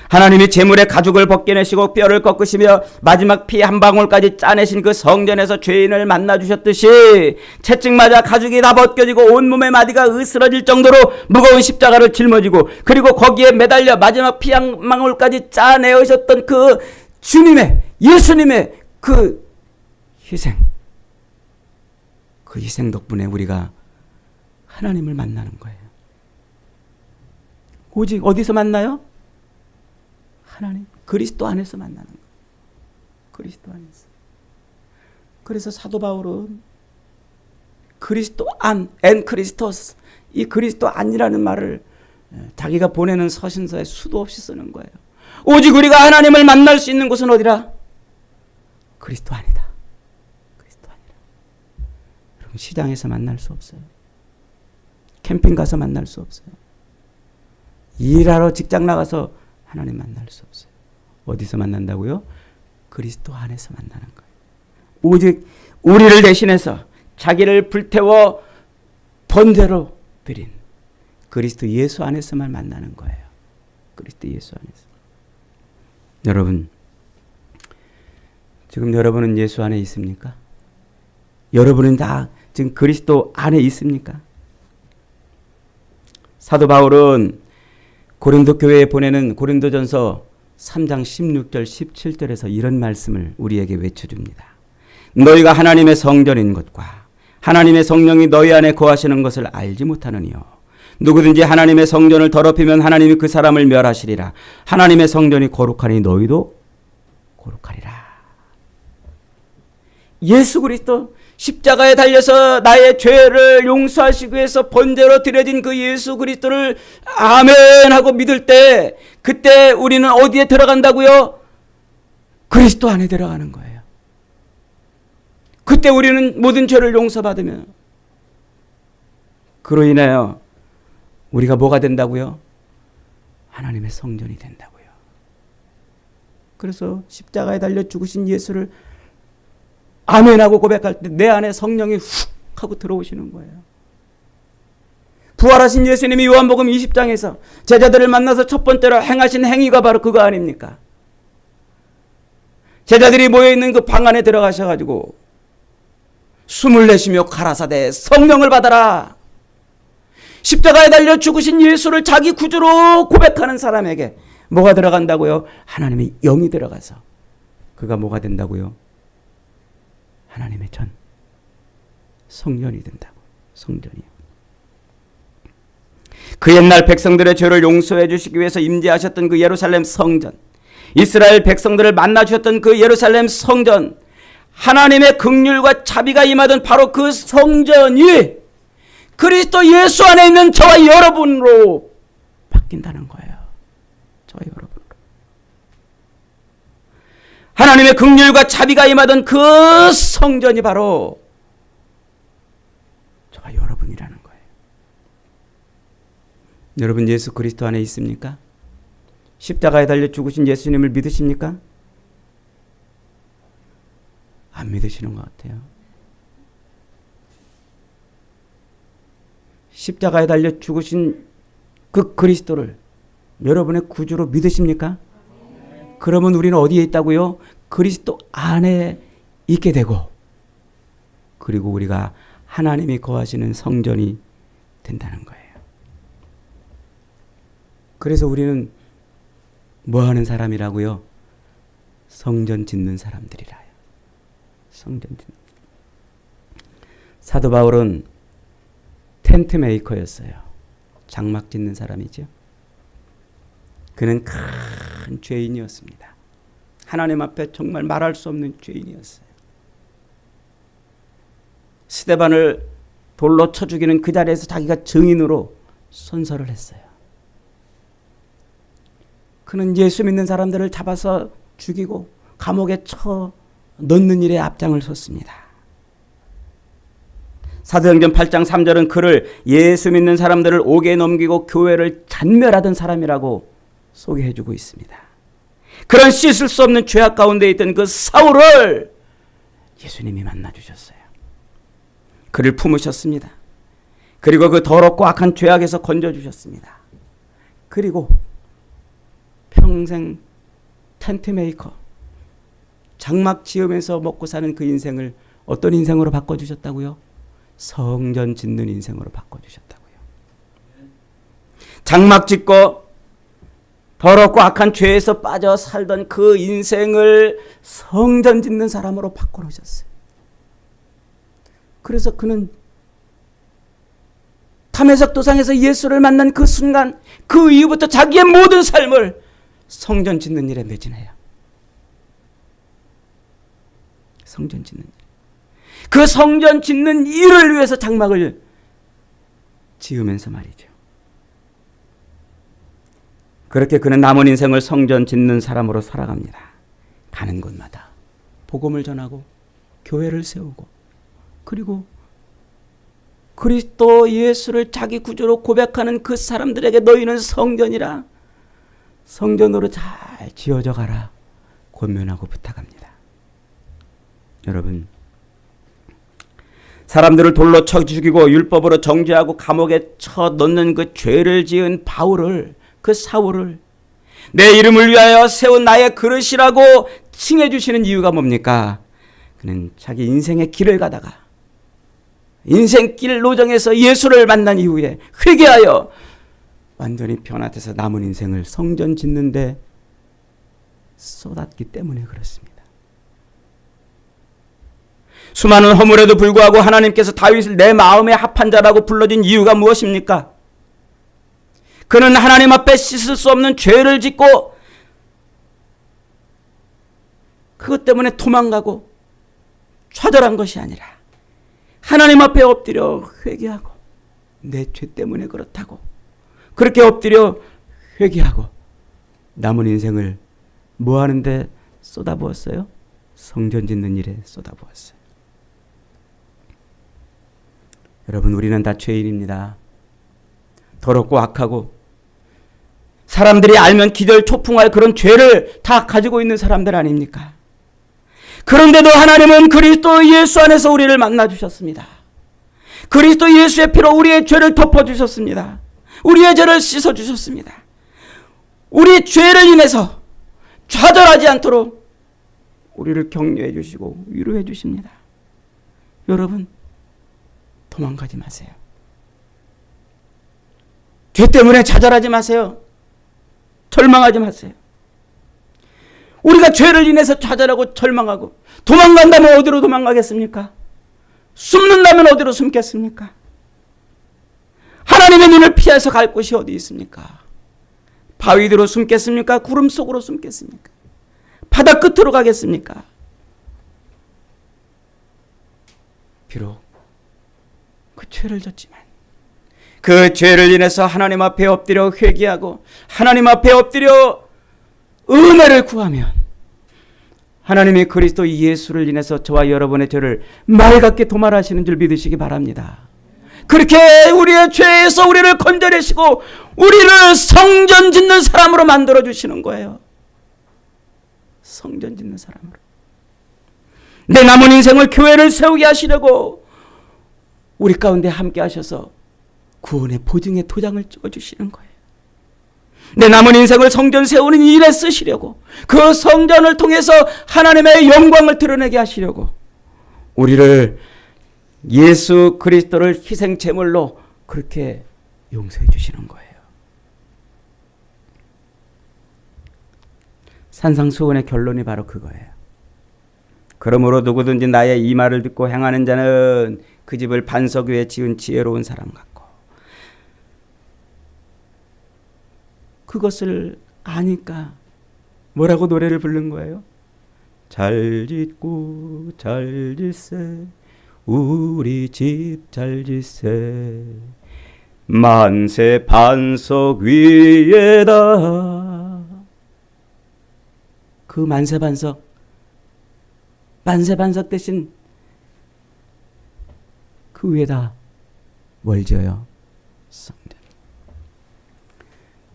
하나님이 제물의 가죽을 벗겨내시고 뼈를 꺾으시며 마지막 피 한 방울까지 짜내신 그 성전에서 죄인을 만나주셨듯이 채찍 맞아 가죽이 다 벗겨지고 온몸의 마디가 으스러질 정도로 무거운 십자가를 짊어지고 그리고 거기에 매달려 마지막 피 한 방울까지 짜내으셨던 그 주님의, 예수님의 그 희생, 그 희생 덕분에 우리가 하나님을 만나는 거예요. 오직 어디서 만나요? 하나님, 그리스도 안에서 만나는 거예요. 그리스도 안에서. 그래서 사도 바울은 그리스도 안, 엔 크리스토스, 이 그리스도 안이라는 말을 자기가 보내는 서신서에 수도 없이 쓰는 거예요. 오직 우리가 하나님을 만날 수 있는 곳은 어디라? 그리스도 안이다. 그리스도 안이다. 여러분, 시장에서 만날 수 없어요. 캠핑 가서 만날 수 없어요. 일하러 직장 나가서 하나님 만날 수 없어요. 어디서 만난다고요? 그리스도 안에서 만나는 거예요. 오직 우리를 대신해서 자기를 불태워 번제로 드린 그리스도 예수 안에서만 만나는 거예요. 그리스도 예수 안에서. 여러분, 지금 여러분은 예수 안에 있습니까? 여러분은 다 지금 그리스도 안에 있습니까? 사도 바울은 고린도 교회에 보내는 고린도전서 3장 16절 17절에서 이런 말씀을 우리에게 외쳐줍니다. 너희가 하나님의 성전인 것과 하나님의 성령이 너희 안에 거하시는 것을 알지 못하느니요. 누구든지 하나님의 성전을 더럽히면 하나님이 그 사람을 멸하시리라. 하나님의 성전이 거룩하니 너희도 거룩하리라. 예수 그리스도 십자가에 달려서 나의 죄를 용서하시기 위해서 번제로 드려진 그 예수 그리스도를 아멘 하고 믿을 때 그때 우리는 어디에 들어간다고요? 그리스도 안에 들어가는 거예요. 그때 우리는 모든 죄를 용서받으면 그로 인하여 우리가 뭐가 된다고요? 하나님의 성전이 된다고요. 그래서 십자가에 달려 죽으신 예수를 아멘하고 고백할 때 내 안에 성령이 훅 하고 들어오시는 거예요. 부활하신 예수님이 요한복음 20장에서 제자들을 만나서 첫 번째로 행하신 행위가 바로 그거 아닙니까? 제자들이 모여있는 그 방 안에 들어가셔가지고 숨을 내쉬며 가라사대 성령을 받아라. 십자가에 달려 죽으신 예수를 자기 구주로 고백하는 사람에게 뭐가 들어간다고요? 하나님의 영이 들어가서 그가 뭐가 된다고요? 하나님의 전 성전이 된다고. 성전이요. 그 옛날 백성들의 죄를 용서해 주시기 위해서 임재하셨던 그 예루살렘 성전, 이스라엘 백성들을 만나 주셨던 그 예루살렘 성전, 하나님의 긍휼과 자비가 임하던 바로 그 성전이 그리스도 예수 안에 있는 저와 여러분으로 바뀐다는 거예요. 저와 여러분으로. 하나님의 긍휼과 자비가 임하던 그 성전이 바로 저와 여러분이라는 거예요. 여러분 예수 그리스도 안에 있습니까? 십자가에 달려 죽으신 예수님을 믿으십니까? 안 믿으시는 것 같아요. 십자가에 달려 죽으신 그 그리스도를 여러분의 구주로 믿으십니까? 그러면 우리는 어디에 있다고요? 그리스도 안에 있게 되고, 그리고 우리가 하나님이 거하시는 성전이 된다는 거예요. 그래서 우리는 뭐 하는 사람이라고요? 성전 짓는 사람들이라요. 성전 짓는. 사도 바울은 텐트 메이커였어요. 장막 짓는 사람이죠. 그는 큰 죄인이었습니다. 하나님 앞에 정말 말할 수 없는 죄인이었어요. 스데반을 돌로 쳐 죽이는 그 자리에서 자기가 증인으로 선서를 했어요. 그는 예수 믿는 사람들을 잡아서 죽이고 감옥에 쳐 넣는 일에 앞장을 섰습니다. 사도행전 8장 3절은 그를 예수 믿는 사람들을 옥에 넘기고 교회를 잔멸하던 사람이라고 소개해주고 있습니다. 그런 씻을 수 없는 죄악 가운데 있던 그 사울을 예수님이 만나주셨어요. 그를 품으셨습니다. 그리고 그 더럽고 악한 죄악에서 건져주셨습니다. 그리고 평생 텐트 메이커, 장막 지으면서 먹고 사는 그 인생을 어떤 인생으로 바꿔주셨다고요? 성전 짓는 인생으로 바꿔주셨다고요. 장막 짓고 더럽고 악한 죄에서 빠져 살던 그 인생을 성전 짓는 사람으로 바꿔놓으셨어요. 그래서 그는 담에색 도상에서 예수를 만난 그 순간, 그 이후부터 자기의 모든 삶을 성전 짓는 일에 매진해요. 성전 짓는 일. 그 성전 짓는 일을 위해서 장막을 지으면서 말이죠. 그렇게 그는 남은 인생을 성전 짓는 사람으로 살아갑니다. 가는 곳마다 복음을 전하고 교회를 세우고, 그리고 그리스도 예수를 자기 구주로 고백하는 그 사람들에게 너희는 성전이라, 성전으로 잘 지어져 가라 권면하고 부탁합니다. 여러분, 사람들을 돌로 쳐 죽이고 율법으로 정죄하고 감옥에 쳐 넣는 그 죄를 지은 바울을, 그 사울을 내 이름을 위하여 세운 나의 그릇이라고 칭해 주시는 이유가 뭡니까? 그는 자기 인생의 길을 가다가 인생길 노정에서 예수를 만난 이후에 회개하여 완전히 변화돼서 남은 인생을 성전 짓는데 쏟았기 때문에 그렇습니다. 수많은 허물에도 불구하고 하나님께서 다윗을 내 마음에 합한 자라고 불러준 이유가 무엇입니까? 그는 하나님 앞에 씻을 수 없는 죄를 짓고 그것 때문에 도망가고 좌절한 것이 아니라 하나님 앞에 엎드려 회개하고 내 죄 때문에 그렇다고 그렇게 엎드려 회개하고 남은 인생을 뭐 하는데 쏟아부었어요? 성전 짓는 일에 쏟아부었어요. 여러분, 우리는 다 죄인입니다. 더럽고 악하고 사람들이 알면 기절초풍할 그런 죄를 다 가지고 있는 사람들 아닙니까? 그런데도 하나님은 그리스도 예수 안에서 우리를 만나주셨습니다. 그리스도 예수의 피로 우리의 죄를 덮어주셨습니다. 우리의 죄를 씻어주셨습니다. 우리 죄를 인해서 좌절하지 않도록 우리를 격려해 주시고 위로해 주십니다. 여러분, 도망가지 마세요. 죄 때문에 좌절하지 마세요. 절망하지 마세요. 우리가 죄를 인해서 좌절하고 절망하고 도망간다면 어디로 도망가겠습니까? 숨는다면 어디로 숨겠습니까? 하나님의 눈을 피해서 갈 곳이 어디 있습니까? 바위 뒤로 숨겠습니까? 구름 속으로 숨겠습니까? 바다 끝으로 가겠습니까? 비록 그 죄를 졌지만 그 죄를 인해서 하나님 앞에 엎드려 회개하고 하나님 앞에 엎드려 은혜를 구하면 하나님이 그리스도 예수를 인해서 저와 여러분의 죄를 맑게 도말하시는 줄 믿으시기 바랍니다. 그렇게 우리의 죄에서 우리를 건져내시고 우리를 성전 짓는 사람으로 만들어 주시는 거예요. 성전 짓는 사람으로. 내 남은 인생을 교회를 세우게 하시려고 우리 가운데 함께 하셔서 구원의 보증의 도장을 찍어주시는 거예요. 내 남은 인생을 성전 세우는 일에 쓰시려고, 그 성전을 통해서 하나님의 영광을 드러내게 하시려고 우리를 예수 그리스도를 희생 제물로 그렇게 용서해 주시는 거예요. 산상수훈의 결론이 바로 그거예요. 그러므로 누구든지 나의 이 말을 듣고 행하는 자는 그 집을 반석 위에 지은 지혜로운 사람 같고, 그것을 아니까 뭐라고 노래를 부른 거예요? 잘 짓고 잘 짓세 우리 집 잘 짓세 만세 반석 위에다. 그 만세 반석 대신 그 위에다 뭘 지어요? 성전.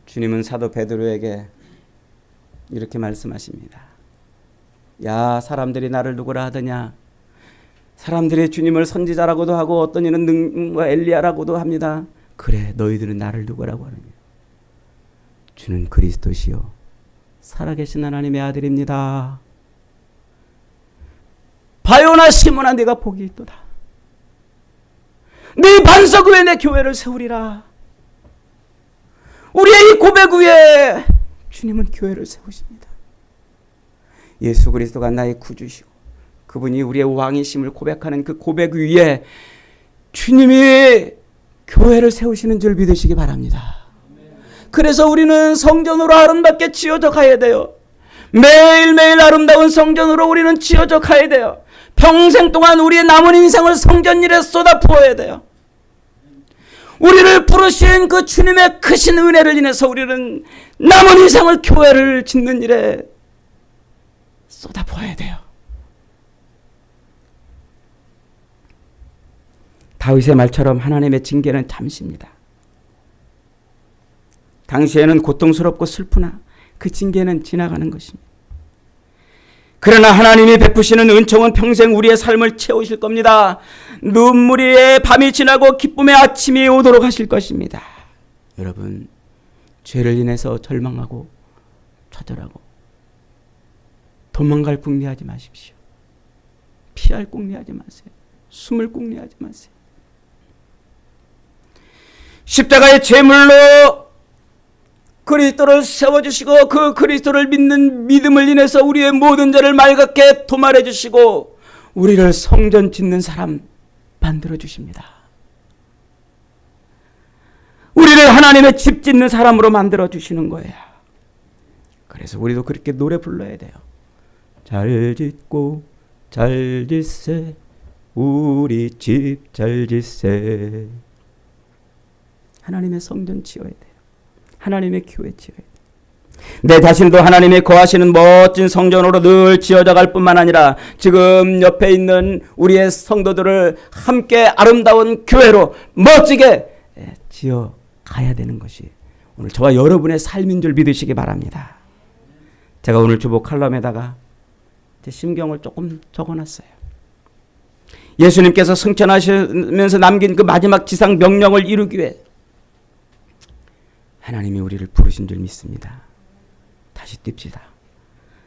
주님은 사도 베드로에게 이렇게 말씀하십니다. 야, 사람들이 나를 누구라 하더냐? 사람들이 주님을 선지자라고도 하고 어떤 이는 엘리야라고도 합니다. 그래, 너희들은 나를 누구라고 하느냐? 주는 그리스도시요 살아계신 하나님의 아들입니다. 바요나 시몬아, 네가 복이 있도다. 네 반석 위에 내 교회를 세우리라. 우리의 이 고백 위에 주님은 교회를 세우십니다. 예수 그리스도가 나의 구주시고 그분이 우리의 왕이심을 고백하는 그 고백 위에 주님이 교회를 세우시는 줄 믿으시기 바랍니다. 그래서 우리는 성전으로 아름답게 지어져 가야 돼요. 매일매일 아름다운 성전으로 우리는 지어져 가야 돼요. 평생 동안 우리의 남은 인생을 성전 일에 쏟아 부어야 돼요. 우리를 부르신 그 주님의 크신 은혜를 인해서 우리는 남은 인생을 교회를 짓는 일에 쏟아 부어야 돼요. 다윗의 말처럼 하나님의 징계는 잠시입니다. 당시에는 고통스럽고 슬프나 그 징계는 지나가는 것입니다. 그러나 하나님이 베푸시는 은총은 평생 우리의 삶을 채우실 겁니다. 눈물의 밤이 지나고 기쁨의 아침이 오도록 하실 것입니다. 여러분, 죄를 인해서 절망하고 좌절하고 도망갈 궁리하지 마십시오. 피할 궁리하지 마세요. 숨을 궁리하지 마세요. 십자가의 제물로 그리스도를 세워주시고 그 그리스도를 믿는 믿음을 인해서 우리의 모든 죄를 맑게 도말해 주시고 우리를 성전 짓는 사람 만들어 주십니다. 우리를 하나님의 집 짓는 사람으로 만들어 주시는 거예요. 그래서 우리도 그렇게 노래 불러야 돼요. 잘 짓고 잘 짓세 우리 집 잘 짓세. 하나님의 성전 지어야 돼요. 하나님의 교회 지어야 돼요. 내 자신도 하나님이 거하시는 멋진 성전으로 늘 지어져 갈 뿐만 아니라 지금 옆에 있는 우리의 성도들을 함께 아름다운 교회로 멋지게 지어 가야 되는 것이 오늘 저와 여러분의 삶인 줄 믿으시기 바랍니다. 제가 오늘 주보 칼럼에다가 제 심경을 조금 적어놨어요. 예수님께서 승천하시면서 남긴 그 마지막 지상 명령을 이루기 위해 하나님이 우리를 부르신 줄 믿습니다. 다시 뜁시다.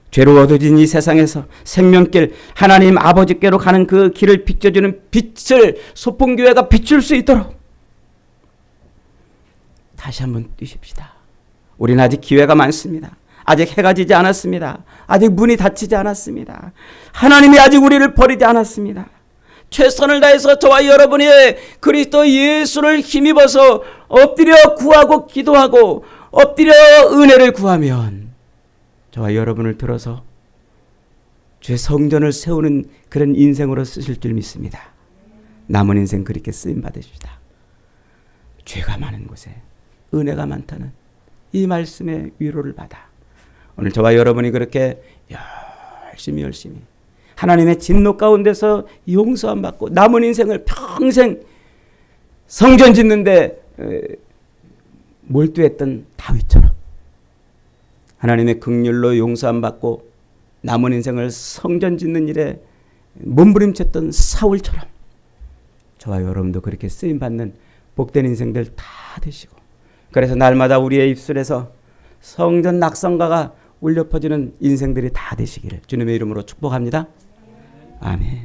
죄로 어두워진 이 세상에서 생명길 하나님 아버지께로 가는 그 길을 비춰주는 빛을 소풍교회가 비출 수 있도록 다시 한번 뛰십시다. 우리는 아직 기회가 많습니다. 아직 해가 지지 않았습니다. 아직 문이 닫히지 않았습니다. 하나님이 아직 우리를 버리지 않았습니다. 최선을 다해서 저와 여러분이 그리스도 예수를 힘입어서 엎드려 구하고 기도하고 엎드려 은혜를 구하면 저와 여러분을 들어서 주의 성전을 세우는 그런 인생으로 쓰실 줄 믿습니다. 남은 인생 그렇게 쓰임 받으십시다. 죄가 많은 곳에 은혜가 많다는 이 말씀의 위로를 받아 오늘 저와 여러분이 그렇게 열심히 하나님의 진노 가운데서 용서함 받고 남은 인생을 평생 성전 짓는데 몰두했던 다윗처럼 하나님의 긍휼로 용서함 받고 남은 인생을 성전 짓는 일에 몸부림쳤던 사울처럼 저와 여러분도 그렇게 쓰임 받는 복된 인생들 다 되시고, 그래서 날마다 우리의 입술에서 성전 낙성가가 울려 퍼지는 인생들이 다 되시기를 주님의 이름으로 축복합니다. 아멘.